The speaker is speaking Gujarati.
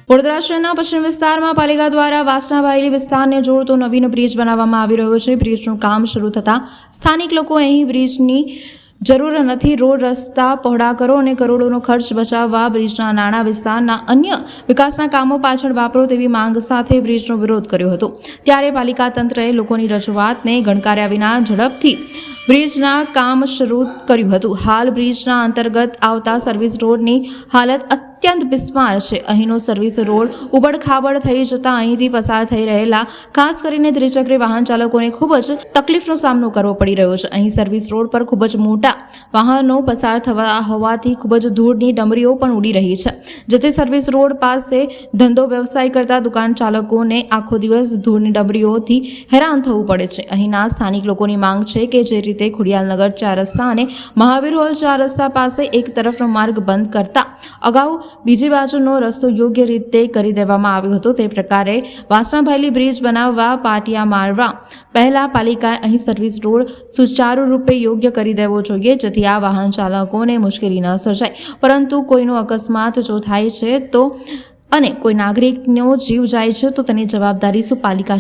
વડોદરા શહેરના પશ્ચિમ વિસ્તારમાં પાલિકા દ્વારા વાસણાભાયલી વિસ્તારને જોડતો નવીન બ્રિજ બનાવવામાં આવી રહ્યો છે. બ્રિજનું કામ શરૂ થતાં સ્થાનિક લોકો અહીં બ્રિજની જરૂર નથી, રોડ રસ્તા પહોળા કરો અને કરોડોનો ખર્ચ બચાવવા બ્રિજના નાણાં વિસ્તારના અન્ય વિકાસના કામો પાછળ વાપરો તેવી માંગ સાથે બ્રિજનો વિરોધ કર્યો હતો. ત્યારે પાલિકા તંત્રએ લોકોની રજૂઆતને ગણકાર્યા વિના ઝડપથી બ્રિજના કામ શરૂ કર્યું હતું. હાલ બ્રિજના અંતર્ગત આવતા સર્વિસ રોડની હાલત અત્યંત બિસ્માર છે. અહીંનો સર્વિસ રોડ ઉબડખાબડ થઈ જતા અહીંથી પસાર થઈ રહેલા ખાસ કરીને દ્વિચક્રી વાહન ચાલકોને ખૂબ જ તકલીફનો સામનો કરવો પડી રહ્યો છે. અહીં સર્વિસ રોડ પર ખૂબ જ મોટા વાહનો પસાર થવા હોવાથી ખૂબ જ ધૂળની ડમરીઓ પણ ઉડી રહી છે, જેથી સર્વિસ રોડ પાસે ધંધો વ્યવસાય કરતા દુકાન ચાલકોને આખો દિવસ ધૂળની ડમરીઓથી હેરાન થવું પડે છે. અહીંના સ્થાનિક લોકોની માંગ છે કે જે રીતે ખોડિયાલનગર 4 રસ્તા અને મહાવીર હોલ 4 રસ્તા પાસે એક તરફનો માર્ગ બંધ કરતા અગાઉ બીજી બાજુનો રસ્તો યોગ્ય રીતે કરી દેવામાં આવ્યો હતો, તે પ્રકારે વાસણાભાયલી બ્રિજ બનાવવા પાટિયા મારવા પહેલા પાલિકાએ અહીં સર્વિસ રોડ સુચારુ રૂપે યોગ્ય કરી દેવો જોઈએ, જેથી આ વાહન ચાલકોને મુશ્કેલી ન સર્જાય. પરંતુ કોઈનો અકસ્માત જો થાય છે તો અને કોઈ નાગરિકનો જીવ જાય છે તો તેની જવાબદારી શું પાલિકા